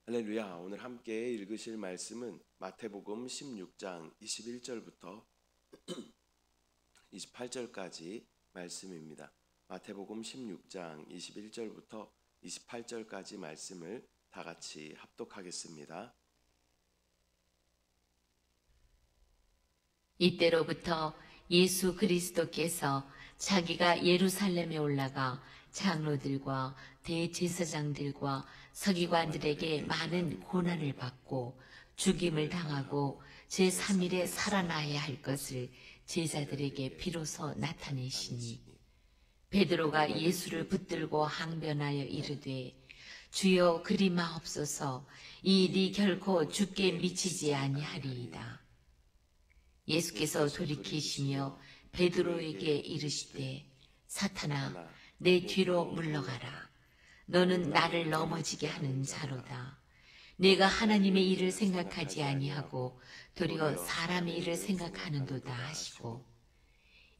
할렐루야. 오늘 함께 읽으실 말씀은 마태복음 16장 21절부터 28절까지 말씀입니다. 마태복음 16장 21절부터 28절까지 말씀을 다 같이 합독하겠습니다. 이때로부터 예수 그리스도께서 자기가 예루살렘에 올라가 장로들과 대제사장들과 서기관들에게 많은 고난을 받고 죽임을 당하고 제3일에 살아나야 할 것을 제자들에게 비로소 나타내시니 베드로가 예수를 붙들고 항변하여 이르되 주여 그리 마옵소서 이 일이 결코 주께 미치지 아니하리이다. 예수께서 돌이키시며 베드로에게 이르시되 사탄아 내 뒤로 물러가라. 너는 나를 넘어지게 하는 자로다. 내가 하나님의 일을 생각하지 아니하고 도리어 사람의 일을 생각하는도다 하시고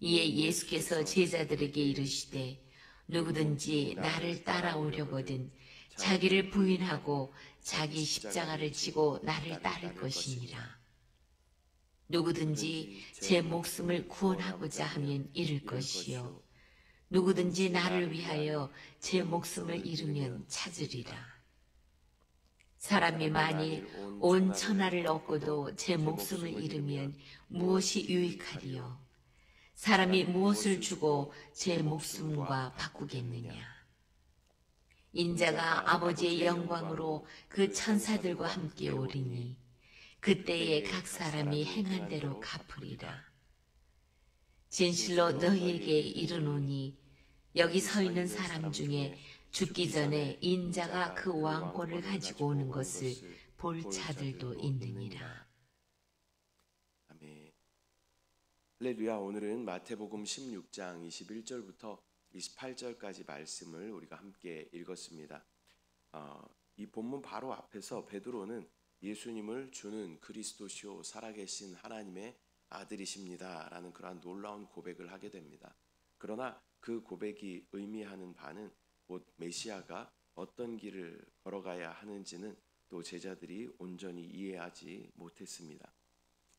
이에 예수께서 제자들에게 이르시되 누구든지 나를 따라오려거든 자기를 부인하고 자기 십자가를 지고 나를 따를 것이니라. 누구든지 제 목숨을 구원하고자 하면 잃을 것이요 누구든지 나를 위하여 제 목숨을 잃으면 찾으리라. 사람이 만일 온 천하를 얻고도 제 목숨을 잃으면 무엇이 유익하리요? 사람이 무엇을 주고 제 목숨과 바꾸겠느냐? 인자가 아버지의 영광으로 그 천사들과 함께 오리니 그때에 각 사람이 행한 대로 갚으리라. 진실로 너희에게 이르노니 여기 서 있는 사람 중에 죽기 전에 인자가 그 왕권을 가지고 오는 것을 볼 자들도 있느니라. 아멘. 할렐루야. 오늘은 마태복음 16장 21절부터 28절까지 말씀을 우리가 함께 읽었습니다. 이 본문 바로 앞에서 베드로는 예수님을 주는 그리스도시요 살아계신 하나님의 아들이십니다 라는 그러한 놀라운 고백을 하게 됩니다. 그러나 그 고백이 의미하는 바는 곧 메시아가 어떤 길을 걸어가야 하는지는 또 제자들이 온전히 이해하지 못했습니다.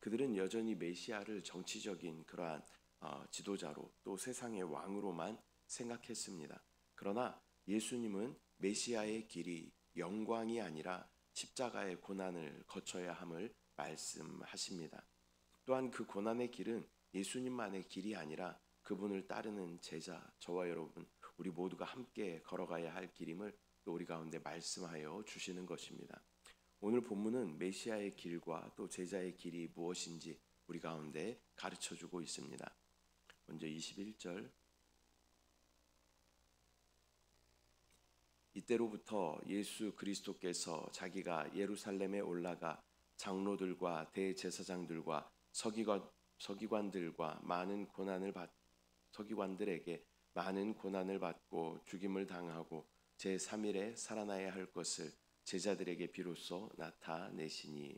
그들은 여전히 메시아를 정치적인 그러한 지도자로 또 세상의 왕으로만 생각했습니다. 그러나 예수님은 메시아의 길이 영광이 아니라 십자가의 고난을 거쳐야 함을 말씀하십니다. 또한 그 고난의 길은 예수님만의 길이 아니라 그분을 따르는 제자, 저와 여러분, 우리 모두가 함께 걸어가야 할 길임을 또 우리 가운데 말씀하여 주시는 것입니다. 오늘 본문은 메시아의 길과 또 제자의 길이 무엇인지 우리 가운데 가르쳐주고 있습니다. 먼저 21절. 이때로부터 예수 그리스도께서 자기가 예루살렘에 올라가 장로들과 대제사장들과 서기관들과 서기관들에게 많은 고난을 받고 죽임을 당하고 제3일에 살아나야 할 것을 제자들에게 비로소 나타내시니,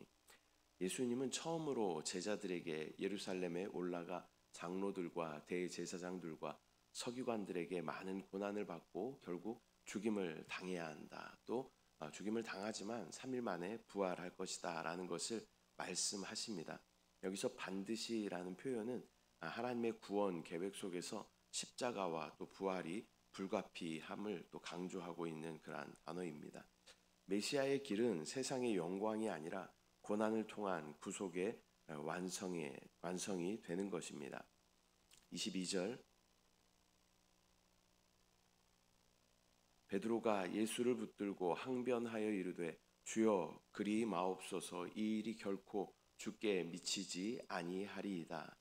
예수님은 처음으로 제자들에게 예루살렘에 올라가 장로들과 대제사장들과 서기관들에게 많은 고난을 받고 결국 죽임을 당해야 한다. 또 죽임을 당하지만 3일 만에 부활할 것이다 라는 것을 말씀하십니다. 여기서 반드시라는 표현은 하나님의 구원 계획 속에서 십자가와 또 부활이 불가피함을 또 강조하고 있는 그러한 단어입니다. 메시아의 길은 세상의 영광이 아니라 고난을 통한 구속의 완성이 되는 것입니다. 22절. 베드로가 예수를 붙들고 항변하여 이르되 주여 그리 마옵소서 이 일이 결코 주께 미치지 아니하리이다.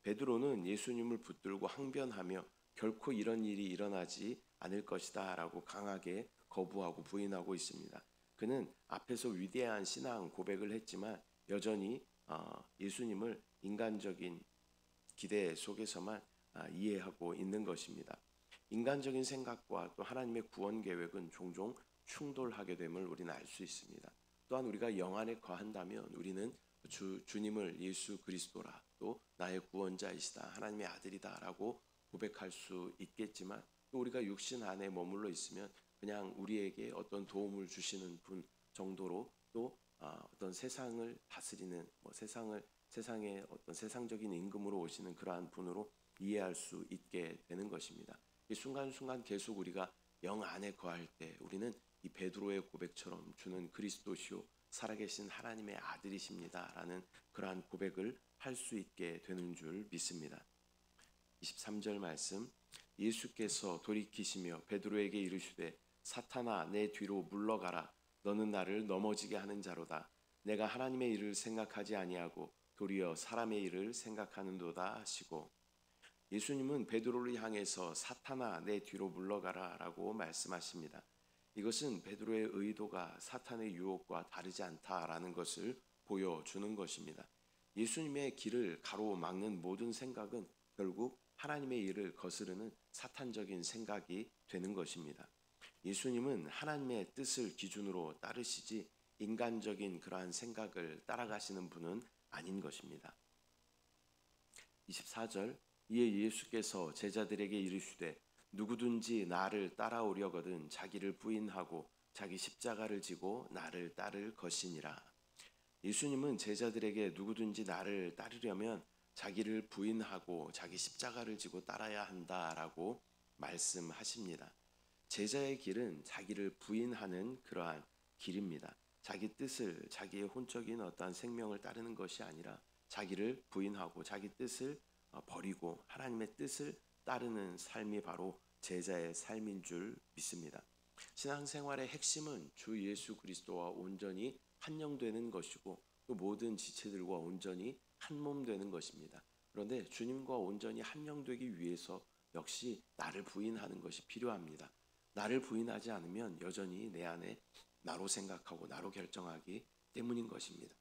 베드로는 예수님을 붙들고 항변하며 결코 이런 일이 일어나지 않을 것이다 라고 강하게 거부하고 부인하고 있습니다. 그는 앞에서 위대한 신앙 고백을 했지만 여전히 예수님을 인간적인 기대 속에서만 이해하고 있는 것입니다. 인간적인 생각과 또 하나님의 구원 계획은 종종 충돌하게 됨을 우리는 알 수 있습니다. 또한 우리가 영 안에 거한다면 우리는 주님을 예수 그리스도라, 또 나의 구원자이시다, 하나님의 아들이다 라고 고백할 수 있겠지만, 또 우리가 육신 안에 머물러 있으면 그냥 우리에게 어떤 도움을 주시는 분, 정도로 또 어떤 세상을 다스리는 세상의 어떤 세상적인 임금으로 오시는 그러한 분으로 이해할 수 있게 되는 것입니다. 이 순간순간 계속 우리가 영 안에 거할 때 우리는 이 베드로의 고백처럼 주는 그리스도시요 살아계신 하나님의 아들이십니다라는 그러한 고백을 할 수 있게 되는 줄 믿습니다. 23절 말씀, 예수께서 돌이키시며 베드로에게 이르시되 사탄아 내 뒤로 물러가라. 너는 나를 넘어지게 하는 자로다. 내가 하나님의 일을 생각하지 아니하고 도리어 사람의 일을 생각하는도다 하시고, 예수님은 베드로를 향해서 사탄아 내 뒤로 물러가라 라고 말씀하십니다. 이것은 베드로의 의도가 사탄의 유혹과 다르지 않다라는 것을 보여주는 것입니다. 예수님의 길을 가로막는 모든 생각은 결국 하나님의 일을 거스르는 사탄적인 생각이 되는 것입니다. 예수님은 하나님의 뜻을 기준으로 따르시지 인간적인 그러한 생각을 따라가시는 분은 아닌 것입니다. 24절, 이에 예수께서 제자들에게 이르시되 누구든지 나를 따라오려거든 자기를 부인하고 자기 십자가를 지고 나를 따를 것이니라. 예수님은 제자들에게 누구든지 나를 따르려면 자기를 부인하고 자기 십자가를 지고 따라야 한다라고 말씀하십니다. 제자의 길은 자기를 부인하는 그러한 길입니다. 자기 뜻을, 자기의 혼적인 어떠한 생명을 따르는 것이 아니라 자기를 부인하고 자기 뜻을 버리고 하나님의 뜻을 따르는 삶이 바로 제자의 삶인 줄 믿습니다. 신앙생활의 핵심은 주 예수 그리스도와 온전히 한영되는 것이고 또 모든 지체들과 온전히 한 몸 되는 것입니다. 그런데 주님과 온전히 한영되기 위해서 역시 나를 부인하는 것이 필요합니다. 나를 부인하지 않으면 여전히 내 안에 나로 생각하고 나로 결정하기 때문인 것입니다.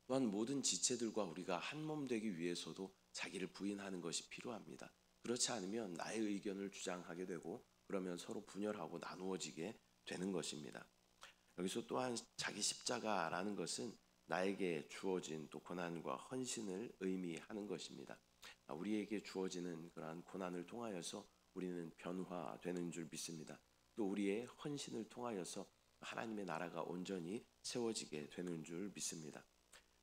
또한 모든 지체들과 우리가 한 몸 되기 위해서도 자기를 부인하는 것이 필요합니다. 그렇지 않으면 나의 의견을 주장하게 되고 그러면 서로 분열하고 나누어지게 되는 것입니다. 여기서 또한 자기 십자가라는 것은 나에게 주어진 또 고난과 헌신을 의미하는 것입니다. 우리에게 주어지는 그러한 고난을 통하여서 우리는 변화되는 줄 믿습니다. 또 우리의 헌신을 통하여서 하나님의 나라가 온전히 세워지게 되는 줄 믿습니다.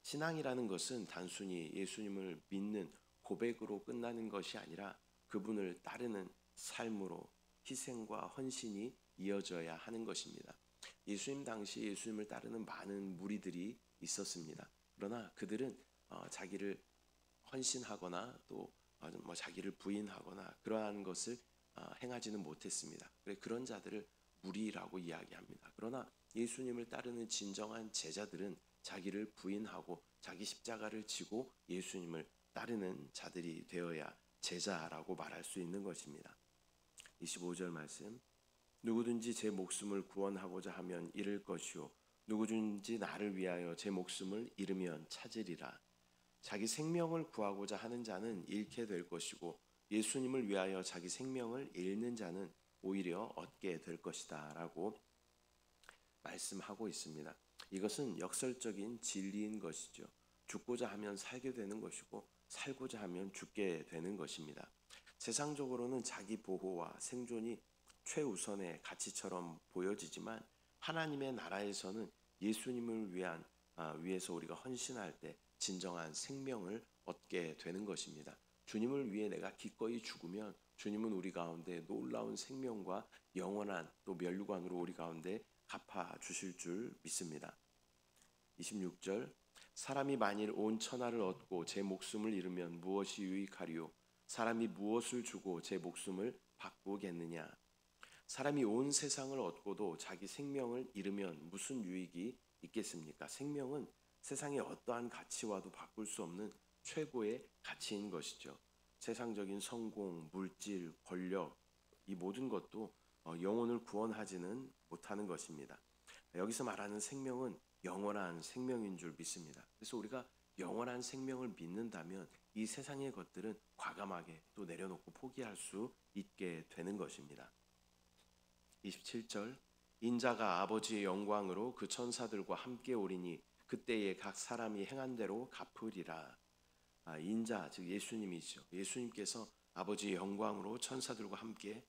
신앙이라는 것은 단순히 예수님을 믿는 고백으로 끝나는 것이 아니라 그분을 따르는 삶으로 희생과 헌신이 이어져야 하는 것입니다. 예수님 당시 예수님을 따르는 많은 무리들이 있었습니다. 그러나 그들은 자기를 헌신하거나 또 자기를 부인하거나 그러한 것을 행하지는 못했습니다. 그런 자들을 무리라고 이야기합니다. 그러나 예수님을 따르는 진정한 제자들은 자기를 부인하고 자기 십자가를 지고 예수님을 따르는 자들이 되어야 제자라고 말할 수 있는 것입니다. 25절 말씀, 누구든지 제 목숨을 구원하고자 하면 잃을 것이요 누구든지 나를 위하여 제 목숨을 잃으면 찾으리라. 자기 생명을 구하고자 하는 자는 잃게 될 것이고 예수님을 위하여 자기 생명을 잃는 자는 오히려 얻게 될 것이다 라고 말씀하고 있습니다. 이것은 역설적인 진리인 것이죠. 죽고자 하면 살게 되는 것이고 살고자 하면 죽게 되는 것입니다. 세상적으로는 자기 보호와 생존이 최우선의 가치처럼 보여지지만 하나님의 나라에서는 예수님을 위해서 우리가 헌신할 때 진정한 생명을 얻게 되는 것입니다. 주님을 위해 내가 기꺼이 죽으면 주님은 우리 가운데 놀라운 생명과 영원한 또 면류관으로 우리 가운데 갚아 주실 줄 믿습니다. 26절, 사람이 만일 온 천하를 얻고 제 목숨을 잃으면 무엇이 유익하리요? 사람이 무엇을 주고 제 목숨을 바꾸겠느냐? 사람이 온 세상을 얻고도 자기 생명을 잃으면 무슨 유익이 있겠습니까? 생명은 세상의 어떠한 가치와도 바꿀 수 없는 최고의 가치인 것이죠. 세상적인 성공, 물질, 권력, 이 모든 것도 영혼을 구원하지는 못하는 것입니다. 여기서 말하는 생명은 영원한 생명인 줄 믿습니다. 그래서 우리가 영원한 생명을 믿는다면 이 세상의 것들은 과감하게 또 내려놓고 포기할 수 있게 되는 것입니다. 27절, 인자가 아버지의 영광으로 그 천사들과 함께 오리니 그때에 각 사람이 행한 대로 갚으리라. 인자 즉 예수님이죠. 예수님께서 아버지의 영광으로 천사들과 함께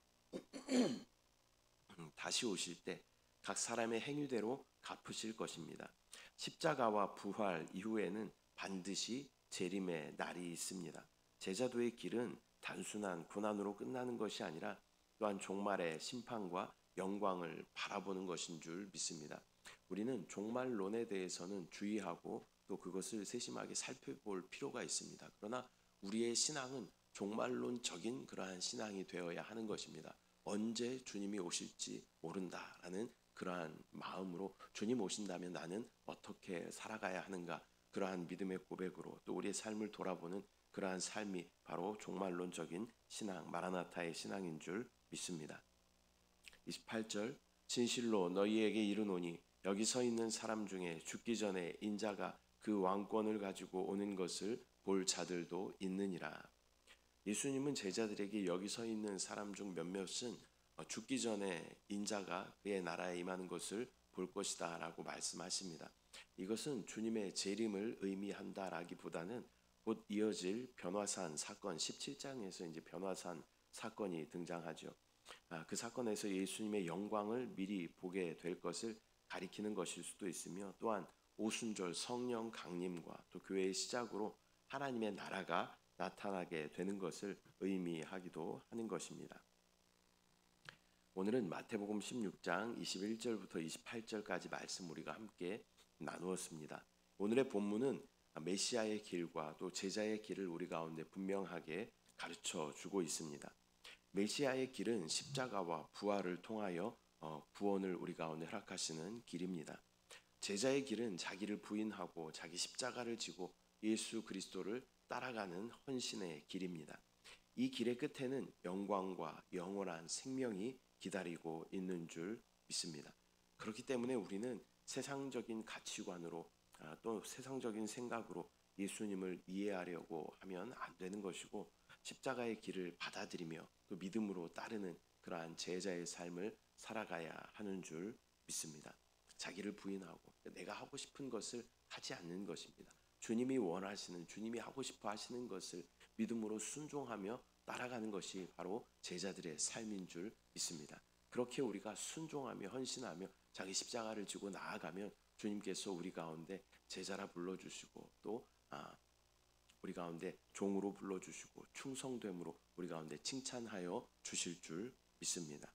다시 오실 때 각 사람의 행위대로 갚으실 것입니다. 십자가와 부활 이후에는 반드시 재림의 날이 있습니다. 제자도의 길은 단순한 고난으로 끝나는 것이 아니라 또한 종말의 심판과 영광을 바라보는 것인 줄 믿습니다. 우리는 종말론에 대해서는 주의하고 또 그것을 세심하게 살펴볼 필요가 있습니다. 그러나 우리의 신앙은 종말론적인 그러한 신앙이 되어야 하는 것입니다. 언제 주님이 오실지 모른다라는 그러한 마음으로 주님 오신다면 나는 어떻게 살아가야 하는가, 그러한 믿음의 고백으로 또 우리의 삶을 돌아보는 그러한 삶이 바로 종말론적인 신앙, 마라나타의 신앙인 줄 믿습니다. 28절, 진실로 너희에게 이르노니 여기 서 있는 사람 중에 죽기 전에 인자가 그 왕권을 가지고 오는 것을 볼 자들도 있느니라. 예수님은 제자들에게 여기 서 있는 사람 중 몇몇은 죽기 전에 인자가 그의 나라에 임하는 것을 볼 것이다 라고 말씀하십니다. 이것은 주님의 재림을 의미한다라기보다는 곧 이어질 변화산 사건 17장에서 이제 변화산 사건이 등장하죠. 그 사건에서 예수님의 영광을 미리 보게 될 것을 가리키는 것일 수도 있으며, 또한 오순절 성령 강림과 또 교회의 시작으로 하나님의 나라가 나타나게 되는 것을 의미하기도 하는 것입니다. 오늘은 마태복음 16장 21절부터 28절까지 말씀 우리가 함께 나누었습니다. 오늘의 본문은 메시아의 길과 또 제자의 길을 우리 가운데 분명하게 가르쳐 주고 있습니다. 메시아의 길은 십자가와 부활을 통하여 구원을 우리 가운데 허락하시는 길입니다. 제자의 길은 자기를 부인하고 자기 십자가를 지고 예수 그리스도를 따라가는 헌신의 길입니다. 이 길의 끝에는 영광과 영원한 생명이 기다리고 있는 줄 믿습니다. 그렇기 때문에 우리는 세상적인 가치관으로 또 세상적인 생각으로 예수님을 이해하려고 하면 안 되는 것이고, 십자가의 길을 받아들이며 또 믿음으로 따르는 그러한 제자의 삶을 살아가야 하는 줄 믿습니다. 자기를 부인하고 내가 하고 싶은 것을 하지 않는 것입니다. 주님이 원하시는, 주님이 하고 싶어 하시는 것을 믿음으로 순종하며 따라가는 것이 바로 제자들의 삶인 줄 믿습니다. 그렇게 우리가 순종하며 헌신하며 자기 십자가를 지고 나아가면 주님께서 우리 가운데 제자라 불러주시고 또 우리 가운데 종으로 불러주시고 충성됨으로 우리 가운데 칭찬하여 주실 줄 믿습니다.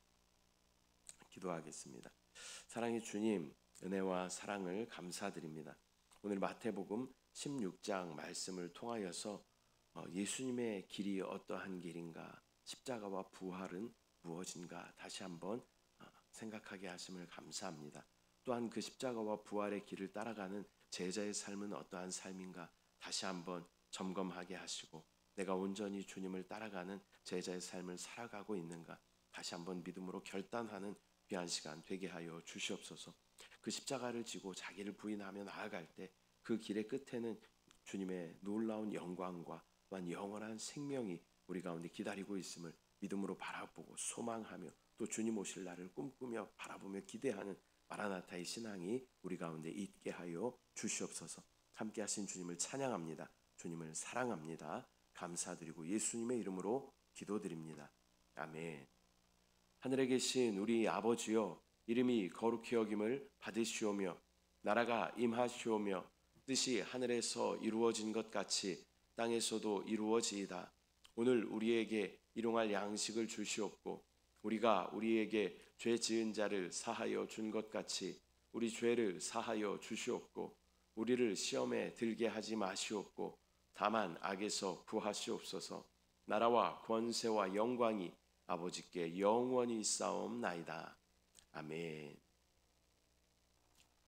기도하겠습니다. 사랑의 주님, 은혜와 사랑을 감사드립니다. 오늘 마태복음 16장 말씀을 통하여서 예수님의 길이 어떠한 길인가, 십자가와 부활은 무엇인가 다시 한번 생각하게 하심을 감사합니다. 또한 그 십자가와 부활의 길을 따라가는 제자의 삶은 어떠한 삶인가 다시 한번 점검하게 하시고, 내가 온전히 주님을 따라가는 제자의 삶을 살아가고 있는가 다시 한번 믿음으로 결단하는 귀한 시간 되게 하여 주시옵소서. 그 십자가를 지고 자기를 부인하며 나아갈 때 그 길의 끝에는 주님의 놀라운 영광과 또한 영원한 생명이 우리 가운데 기다리고 있음을 믿음으로 바라보고 소망하며 또 주님 오실 날을 꿈꾸며 바라보며 기대하는 마라나타의 신앙이 우리 가운데 있게 하여 주시옵소서. 함께 하신 주님을 찬양합니다. 주님을 사랑합니다. 감사드리고 예수님의 이름으로 기도드립니다. 아멘. 하늘에 계신 우리 아버지여, 이름이 거룩히 여김을 받으시오며 나라가 임하시오며 뜻이 하늘에서 이루어진 것 같이 땅에서도 이루어지이다. 오늘 우리에게 일용할 양식을 주시옵고 우리가 우리에게 죄 지은 자를 사하여 준 것 같이 우리 죄를 사하여 주시옵고 우리를 시험에 들게 하지 마시옵고 다만 악에서 구하시옵소서. 나라와 권세와 영광이 아버지께 영원히 있사옵나이다. 아멘.